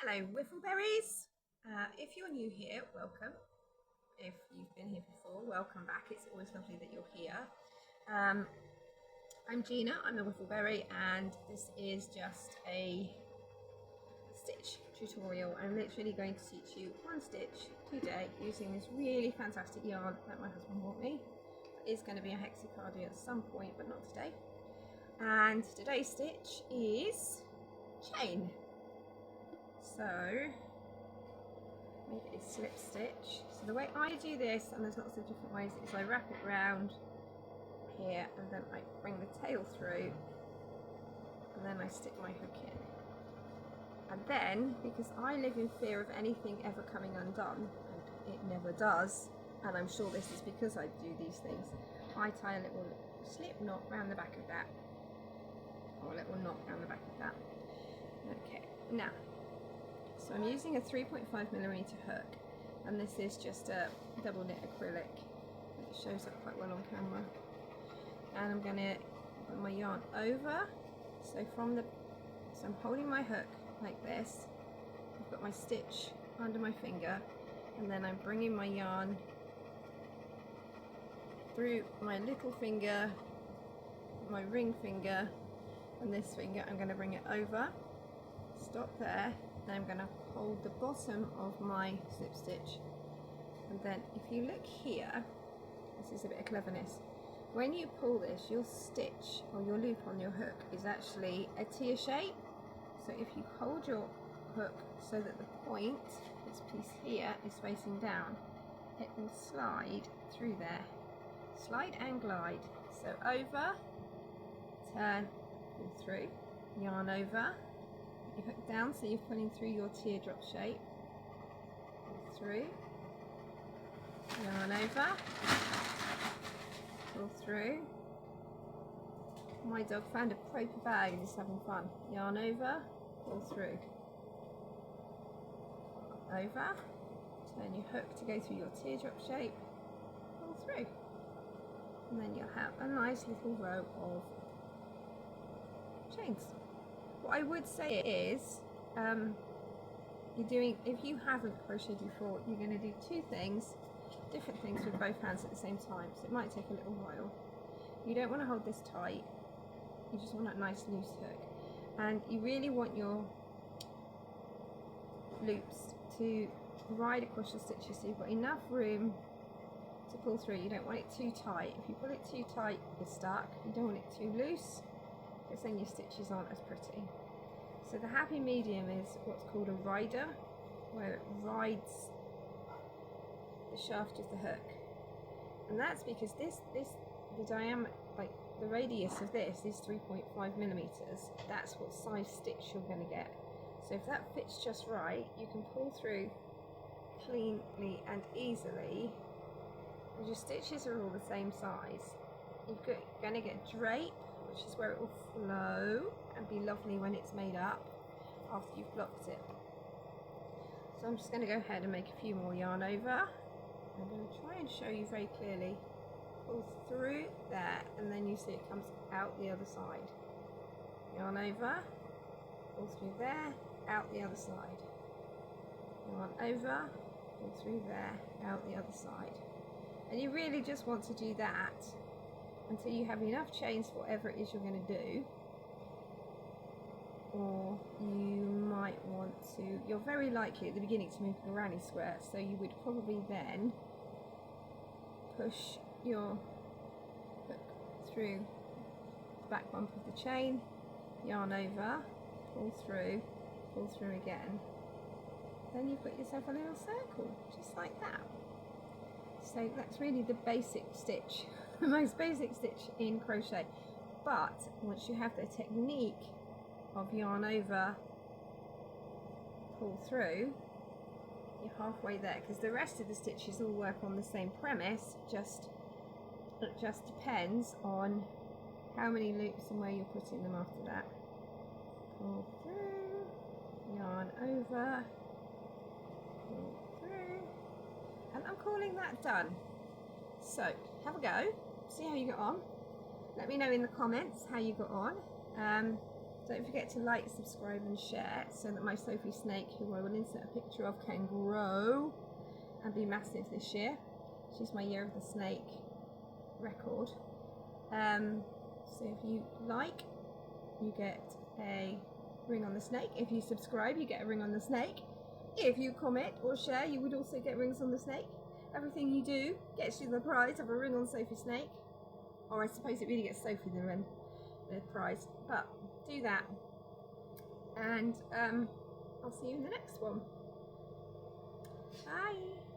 Hello Wiffleberries! If you're new here, welcome. If you've been here before, welcome back. It's always lovely that you're here. I'm Gina, I'm a Wiffleberry, and this is just a stitch tutorial. I'm literally going to teach you one stitch today using this really fantastic yarn that my husband bought me. It is going to be a hexacardia at some point, but not today. And today's stitch is chain. So make it a slip stitch. So the way I do this, and there's lots of different ways, is I wrap it round here and then I bring the tail through and then I stick my hook in. And then, because I live in fear of anything ever coming undone, and it never does, and I'm sure this is because I do these things, I tie a little slip knot round the back of that, or a little knot round the back of that. Okay, now, so I'm using a 3.5mm hook, and this is just a double knit acrylic. It shows up quite well on camera. And I'm going to put my yarn over. So I'm holding my hook like this. I've got my stitch under my finger, and then I'm bringing my yarn through my little finger, my ring finger, and this finger. I'm going to bring it over. Stop there. Then I'm going to hold the bottom of my slip stitch, and then if you look here, this is a bit of cleverness. When you pull this, your stitch or your loop on your hook is actually a tear shape. So if you hold your hook so that the point, this piece here, is facing down, it will slide through there. Slide and glide. So over, turn, pull through, yarn over. You hook down so you're pulling through your teardrop shape, pull through, yarn over, pull through. My dog found a paper bag and is having fun. Yarn over, pull through, over, turn your hook to go through your teardrop shape, pull through, and then you'll have a nice little row of chains. What I would say is, if you haven't crocheted before, you're going to do two things, different things with both hands at the same time, so it might take a little while. You don't want to hold this tight, you just want a nice loose hook, and you really want your loops to ride across your stitches so you've got enough room to pull through. You don't want it too tight. If you pull it too tight, you're stuck. You don't want it too loose, because then your stitches aren't as pretty. So the happy medium is what's called a rider, where it rides the shaft of the hook, and that's because the diameter, like the radius of this is 3.5mm. That's what size stitch you're going to get. So if that fits just right, you can pull through cleanly and easily, and your stitches are all the same size. You're going to get drape, which is where it will flow and be lovely when it's made up after you've blocked it. So I'm just going to go ahead and make a few more yarn over. I'm going to try and show you very clearly. Pull through there, and then you see it comes out the other side. Yarn over, pull through there, out the other side. Yarn over, pull through there, out the other side. And you really just want to do that until you have enough chains for whatever it is you're going to do. Or you might want to, you're very likely at the beginning to make a granny square, so you would probably then push your hook through the back bump of the chain, yarn over, pull through again. Then you've got yourself a little circle, just like that. So that's really the basic stitch, the most basic stitch in crochet. But once you have the technique of yarn over, pull through, you're halfway there, because the rest of the stitches all work on the same premise, it just depends on how many loops and where you're putting them after that. Pull through, yarn over, pull through, and I'm calling that done. So have a go, see how you got on. Let me know in the comments how you got on. Don't forget to like, subscribe and share so that my Sophie snake, who I will insert a picture of, can grow and be massive this year. She's my year of the snake record. So if you like, you get a ring on the snake. If you subscribe, you get a ring on the snake. If you comment or share, you would also get rings on the snake. Everything you do gets you the prize of a ring on Sophie snake. Or I suppose it really gets Sophie the prize. But do that. And I'll see you in the next one. Bye.